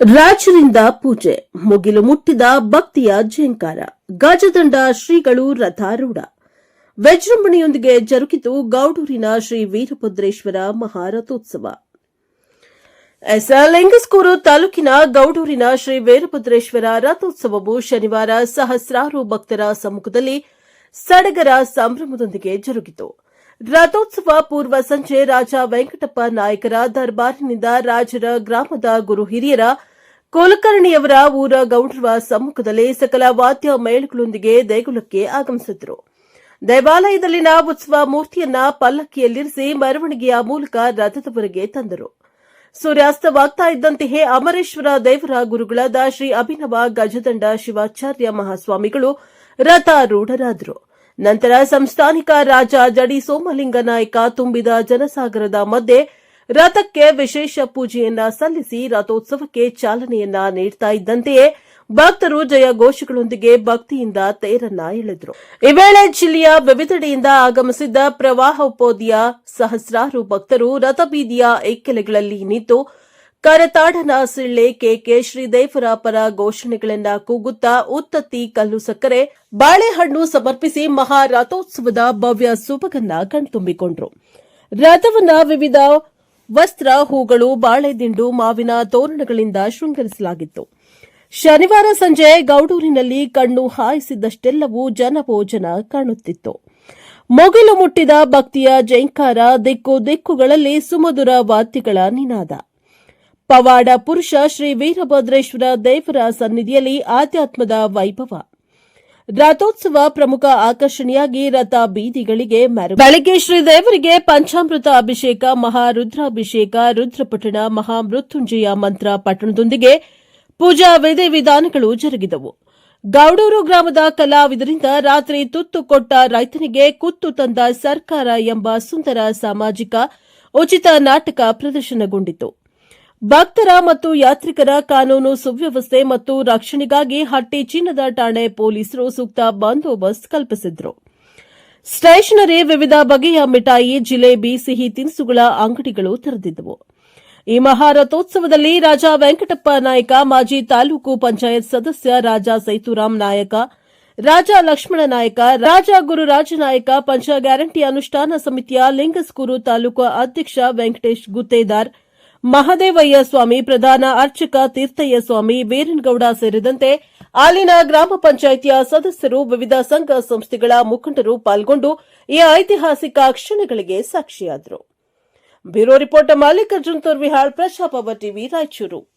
ರಾಜರಿಂದ ಪೂಜೆ ಮುಗಿಲು ಮುಟ್ಟಿದ ಭಕ್ತಿಯ ಝೇಂಕಾರ ಗಜದಂಡ ಶ್ರೀಗಳು ರಥಾರೂಢ ವಿಜೃಂಭಣೆಯೊಂದಿಗೆ ಜರುಗಿತು ಗೌಡೂರಿನ ಶ್ರೀ ವೀರಭದ್ರೇಶ್ವರ ಮಹಾರಥೋತ್ಸವ. ಲಿಂಗಸ್ಕೂರು ತಾಲೂಕಿನ ಗೌಡೂರಿನ ಶ್ರೀ ವೀರಭದ್ರೇಶ್ವರ ರಥೋತ್ಸವವು ಶನಿವಾರ ಸಹಸ್ರಾರು ಭಕ್ತರ ಸಮ್ಮುಖದಲ್ಲಿ ಸಡಗರ ಸಂಭ್ರಮದೊಂದಿಗೆ ಜರುಗಿತು. ರಥೋತ್ಸವ ಪೂರ್ವ ಸಂಜೆ ರಾಜ ವೆಂಕಟಪ್ಪ ನಾಯಕರ ದರ್ಬಾರಿನಿಂದ ರಾಜರ ಗ್ರಾಮದ ಗುರು ಹಿರಿಯರ ಕುಲಕರ್ಣಿಯವರ ಊರ ಗೌಡರ ಸಮ್ಮುಖದಲ್ಲಿ ಸಕಲ ವಾದ್ಯ ಮೇಳಗಳೊಂದಿಗೆ ದೇಗುಲಕ್ಕೆ ಆಗಮಿಸಿದರು. ದೇವಾಲಯದಲ್ಲಿನ ಉತ್ಸವ ಮೂರ್ತಿಯನ್ನ ಪಲ್ಲಕ್ಕಿಯಲ್ಲಿರಿಸಿ ಮೆರವಣಿಗೆಯ ಮೂಲಕ ರಥದವರೆಗೆ ತಂದರು. ಸೂರ್ಯಾಸ್ತವಾಗ್ತಾ ಇದ್ದಂತೆಯೇ ಅಮರೇಶ್ವರ ದೇವರ ಗುರುಗಳಾದ ಶ್ರೀ ಅಭಿನವ ಗಜದಂಡ ಶಿವಾಚಾರ್ಯ ಮಹಾಸ್ವಾಮಿಗಳು ರಥಾರೂಢರಾದರು. ನಂತರ ಸಂಸ್ಥಾನಿಕ ರಾಜ ಜಡಿ ಸೋಮಲಿಂಗ ನಾಯಕ ತುಂಬಿದ ಜನಸಾಗರದ ಮಧ್ಯೆ ರಥಕ್ಕೆ ವಿಶೇಷ ಪೂಜೆಯನ್ನ ಸಲ್ಲಿಸಿ ರಥೋತ್ಸವಕ್ಕೆ ಚಾಲನೆಯನ್ನ ನೀಡುತ್ತಾ ಇದ್ದಂತೆಯೇ ಭಕ್ತರು ಜಯ ಘೋಷಗಳೊಂದಿಗೆ ಭಕ್ತಿಯಿಂದ ತೇರನ್ನ ಎಳೆದರು. ಈ ವೇಳೆ ಜಿಲ್ಲೆಯ ವಿವಿಧೆಡೆಯಿಂದ ಆಗಮಿಸಿದ್ದ ಪ್ರವಾಹೋಪೋದಿಯ ಸಹಸ್ರಾರು ಭಕ್ತರು ರಥಬೀದಿಯ ಇಕ್ಕೆಲೆಗಳಲ್ಲಿ ನಿಂತು ಕರತಾಡನ ಸಿಳ್ಳೆ ಕೇಕೆ ಶ್ರೀದೇವರ ಪರ ಘೋಷಣೆಗಳನ್ನ ಕೂಗುತ್ತಾ ಉತ್ತತ್ತಿ ಕಲ್ಲು ಸಕ್ಕರೆ ಬಾಳೆಹಣ್ಣು ಸಮರ್ಪಿಸಿ ಮಹಾರಥೋತ್ಸವದ ಭವ್ಯ ಸೊಬಗನ್ನ ಕಣ್ತುಂಬಿಕೊಂಡರು. ರಥವನ್ನ ವಿವಿಧ ವಸ್ತ್ರ, ಹೂಗಳು, ಬಾಳೆದಿಂಡು, ಮಾವಿನ ತೋರಣಗಳಿಂದ ಶೃಂಗರಿಸಲಾಗಿತ್ತು. ಶನಿವಾರ ಸಂಜೆ ಗೌಡೂರಿನಲ್ಲಿ ಕಣ್ಣು ಹಾಯಿಸಿದಷ್ಟೆಲ್ಲವೂ ಜನಭೋಜನ ಕಾಣುತ್ತಿತ್ತು. ಮುಗಿಲು ಮುಟ್ಟಿದ ಭಕ್ತಿಯ ಜೈಂಕಾರ, ದಿಕ್ಕು ದಿಕ್ಕುಗಳಲ್ಲಿ ಸುಮಧುರ ವಾದ್ಯಗಳ ನಿನಾದ. ಪವಾಡ ಪುರುಷ ಶ್ರೀ ವೀರಭದ್ರೇಶ್ವರ ದೇವರ ಸನ್ನಿಧಿಯಲ್ಲಿ ಆಧ್ಯಾತ್ಮದ ವೈಭವ. ರಥೋತ್ಸವ ಪ್ರಮುಖ ಆಕರ್ಷಣೆಯಾಗಿ ರಥ ಬೀದಿಗಳಿಗೆ ಮೆರಗು. ಬೆಳಗ್ಗೆ ಶ್ರೀದೇವರಿಗೆ ಪಂಚಾಮೃತ ಅಭಿಷೇಕ, ಮಹಾರುದ್ರಾಭಿಷೇಕ, ರುದ್ರಪಠಣ, ಮಹಾಮೃತ್ಯುಂಜಯ ಮಂತ್ರ ಪಠಣದೊಂದಿಗೆ ಪೂಜಾ ವಿಧಿವಿಧಾನಗಳು ಜರುಗಿದವು. ಗೌಡೂರು ಗ್ರಾಮದ ಕಲಾವಿದರಿಂದ ರಾತ್ರಿ ತುತ್ತು ಕೊಟ್ಟ ರೈತನಿಗೆ ಕುತ್ತು ತಂದ ಸರ್ಕಾರ ಎಂಬ ಸುಂದರ ಸಾಮಾಜಿಕ ಉಚಿತ ನಾಟಕ ಪ್ರದರ್ಶನಗೊಂಡಿತು. ಭಕ್ತರ ಮತ್ತು ಯಾತ್ರಿಕರ ಕಾನೂನು ಸುವ್ಯವಸ್ಥೆ ಮತ್ತು ರಕ್ಷಣೆಗಾಗಿ ಹಟ್ಟಿ ಚಿನ್ನದ ಠಾಣೆ ಪೊಲೀಸರು ಸೂಕ್ತ ಬಂದೋಬಸ್ತ್ ಕಲ್ಪಿಸಿದ್ರು. ಸ್ಟೇಷನರಿ, ವಿವಿಧ ಬಗೆಯ ಮಿಠಾಯಿ, ಜಿಲೇಬಿ, ಸಿಹಿ ತಿನಿಸುಗಳ ಅಂಗಡಿಗಳು ತೆರೆದಿದ್ದವು. ಈ ಮಹಾರಥೋತ್ಸವದಲ್ಲಿ ರಾಜ ವೆಂಕಟಪ್ಪ ನಾಯಕ, ಮಾಜಿ ತಾಲೂಕು ಪಂಚಾಯತ್ ಸದಸ್ಯ ರಾಜ ಸೈತುರಾಮ್ ನಾಯಕ, ರಾಜ ಲಕ್ಷ್ಮಣ ನಾಯಕ, ರಾಜ ಗುರುರಾಜ ನಾಯಕ, ಪಂಚ ಗ್ಯಾರಂಟಿ ಅನುಷ್ಠಾನ ಸಮಿತಿಯ ಲಿಂಗಸ್ಕೂರು ತಾಲೂಕು ಅಧ್ಯಕ್ಷ ವೆಂಕಟೇಶ್ ಗುತ್ತೇದಾರ್, ಮಹದೇವಯ್ಯ ಸ್ವಾಮಿ, ಪ್ರಧಾನ ಅರ್ಚಕ ತೀರ್ಥಯ್ಯ ಸ್ವಾಮಿ, ವೀರನಗೌಡ ಸೇರಿದಂತೆ ಅಲ್ಲಿನ ಗ್ರಾಮ ಪಂಚಾಯಿತಿಯ ಸದಸ್ಯರು, ವಿವಿಧ ಸಂಘ ಸಂಸ್ಥೆಗಳ ಮುಖಂಡರು ಪಾಲ್ಗೊಂಡು ಈ ಐತಿಹಾಸಿಕ ಕ್ಷಣಗಳಿಗೆ ಸಾಕ್ಷಿಯಾದರು. Bureau reporter Mallikarjun Turvihal, Prajapava TV, Raichur.